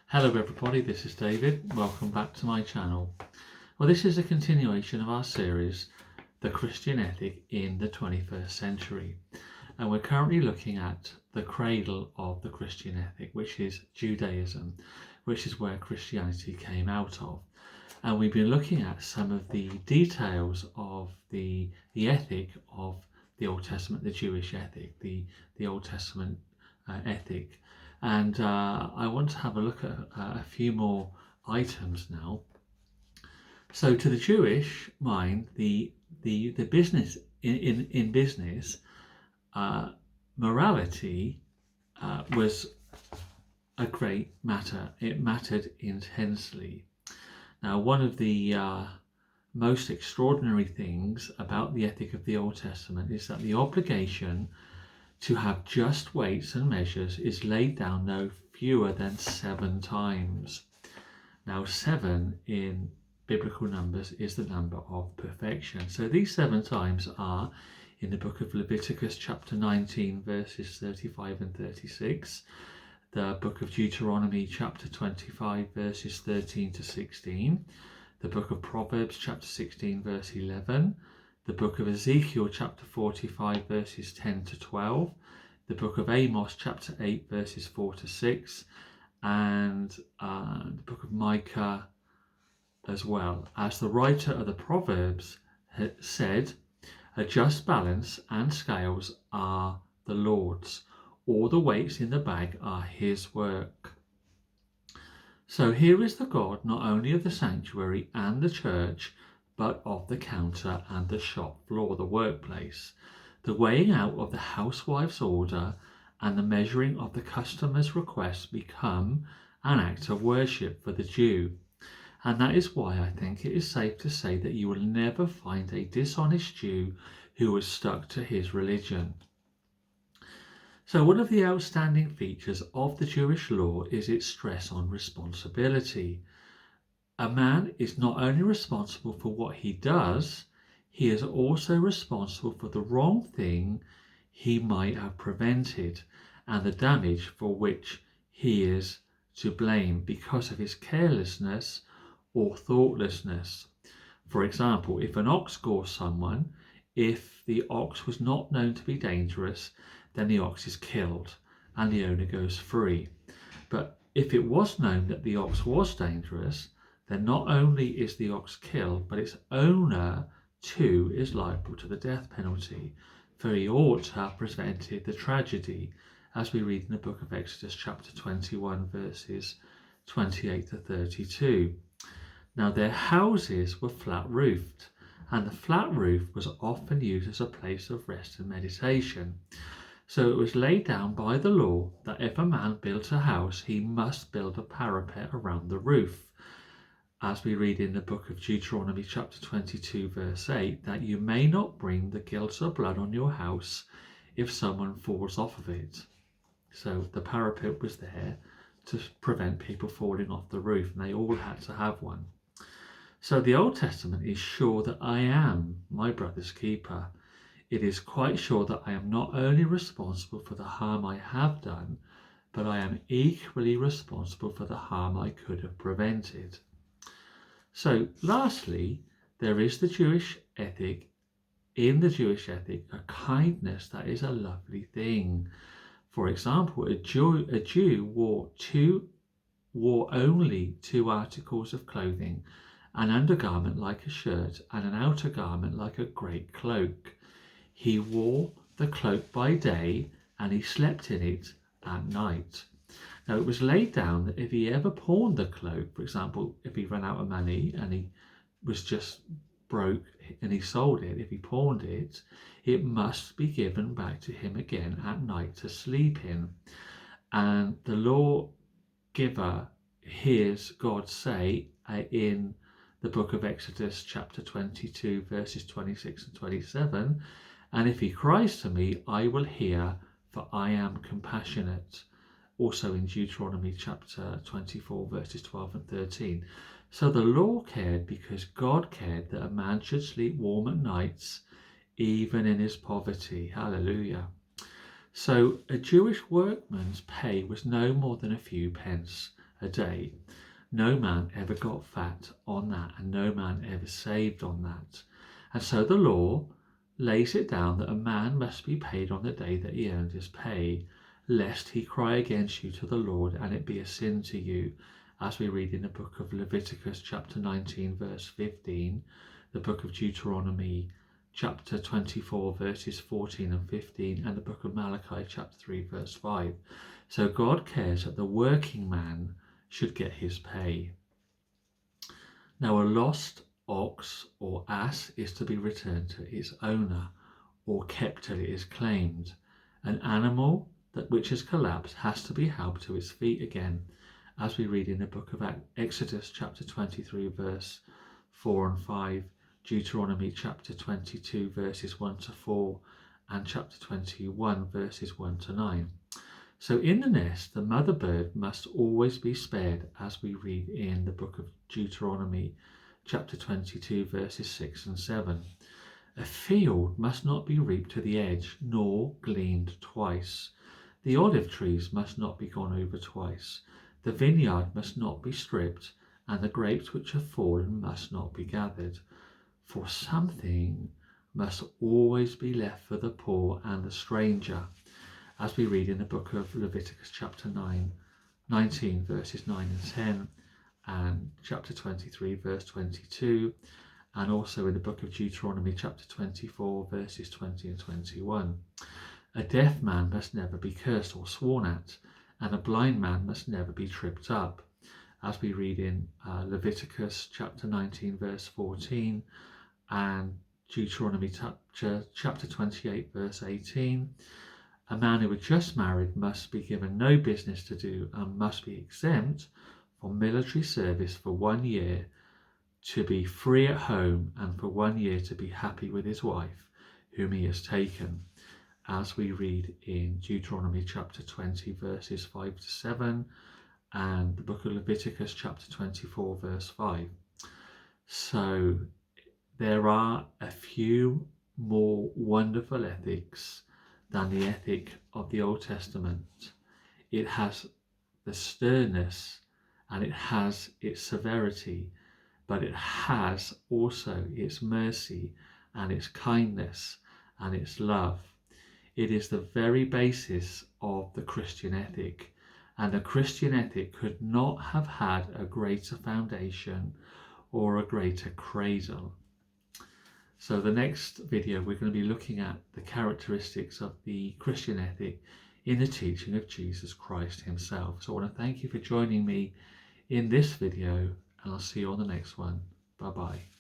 Hello everybody, this is David. Welcome back to my channel. Well, this is a continuation of our series, The Christian Ethic in the 21st Century. And we're currently looking at the cradle of the Christian ethic, which is Judaism, which is where Christianity came out of. And we've been looking at some of the details of the ethic of the Old Testament, the Jewish ethic, the Old Testament ethic. And I want to have a look at a few more items now. So to the Jewish mind, the business in business, morality was a great matter. It mattered intensely. Now, one of the most extraordinary things about the ethic of the Old Testament is that the obligation to have just weights and measures is laid down no fewer than 7 times. Now, 7 in biblical numbers is the number of perfection. So these 7 times are in the book of Leviticus chapter 19 verses 35 and 36, the book of Deuteronomy chapter 25 verses 13 to 16, the book of Proverbs chapter 16 verse 11, the book of Ezekiel chapter 45 verses 10 to 12, the book of Amos chapter 8 verses 4 to 6, and the book of Micah as well. As the writer of the Proverbs said, a just balance and scales are the Lord's. All the weights in the bag are his work. So here is the God not only of the sanctuary and the church, but of the counter and the shop floor, the workplace. The weighing out of the housewife's order and the measuring of the customer's request become an act of worship for the Jew. And that is why I think it is safe to say that you will never find a dishonest Jew who is stuck to his religion. So one of the outstanding features of the Jewish law is its stress on responsibility. A man is not only responsible for what he does, he is also responsible for the wrong thing he might have prevented and the damage for which he is to blame because of his carelessness or thoughtlessness. For example, if an ox gores someone, if the ox was not known to be dangerous, then the ox is killed and the owner goes free. But if it was known that the ox was dangerous, then not only is the ox killed, but its owner too is liable to the death penalty, for he ought to have prevented the tragedy, as we read in the book of Exodus chapter 21 verses 28 to 32. Now their houses were flat roofed, and the flat roof was often used as a place of rest and meditation. So it was laid down by the law that if a man built a house, he must build a parapet around the roof, as we read in the book of Deuteronomy chapter 22 verse 8, that you may not bring the guilt of blood on your house if someone falls off of it. So the parapet was there to prevent people falling off the roof, and they all had to have one. So the Old Testament is sure that I am my brother's keeper. It is quite sure that I am not only responsible for the harm I have done, but I am equally responsible for the harm I could have prevented. So lastly, there is the Jewish ethic. In the Jewish ethic, a kindness that is a lovely thing. For example, a Jew wore only 2 articles of clothing, an undergarment like a shirt and an outer garment like a great cloak. He wore the cloak by day and he slept in it at night. Now it was laid down that if he ever pawned the cloak, for example, if he ran out of money and he was just broke and he sold it, if he pawned it, it must be given back to him again at night to sleep in. And the lawgiver hears God say in the book of Exodus chapter 22 verses 26 and 27, and if he cries to me, I will hear, for I am compassionate. Also in Deuteronomy chapter 24 verses 12 and 13. So the law cared because God cared that a man should sleep warm at nights, even in his poverty. Hallelujah. So a Jewish workman's pay was no more than a few pence a day. No man ever got fat on that, and no man ever saved on that. And so the law lays it down that a man must be paid on the day that he earned his pay, lest he cry against you to the Lord and it be a sin to you, as we read in the book of Leviticus chapter 19 verse 15, the book of Deuteronomy chapter 24 verses 14 and 15, and the book of Malachi chapter 3 verse 5. So God cares that the working man should get his pay. Now a lost ox or ass is to be returned to its owner, or kept till it is claimed. An animal which has collapsed has to be helped to its feet again, as we read in the book of Exodus chapter 23 verse 4 and 5, Deuteronomy chapter 22 verses 1 to 4, and chapter 21 verses 1 to 9. So in the nest, the mother bird must always be spared, as we read in the book of Deuteronomy chapter 22 verses 6 and 7. A field must not be reaped to the edge, nor gleaned twice. The olive trees must not be gone over twice. The vineyard must not be stripped, and the grapes which have fallen must not be gathered. For something must always be left for the poor and the stranger, as we read in the book of Leviticus chapter 19 verses 9 and 10, and chapter 23 verse 22, and also in the book of Deuteronomy chapter 24 verses 20 and 21. A deaf man must never be cursed or sworn at, and a blind man must never be tripped up, as we read in Leviticus chapter 19 verse 14, and Deuteronomy chapter 28 verse 18. A man who had just married must be given no business to do and must be exempt from military service for 1 year, to be free at home, and for 1 year to be happy with his wife whom he has taken, as we read in Deuteronomy chapter 20 verses 5 to 7, and the book of Leviticus chapter 24 verse 5. So there are a few more wonderful ethics than the ethic of the Old Testament. It has the sternness and it has its severity, but it has also its mercy and its kindness and its love. It is the very basis of the Christian ethic, and the Christian ethic could not have had a greater foundation or a greater cradle. So the next video we're going to be looking at the characteristics of the Christian ethic in the teaching of Jesus Christ himself. So I want to thank you for joining me in this video, and I'll see you on the next one. Bye bye.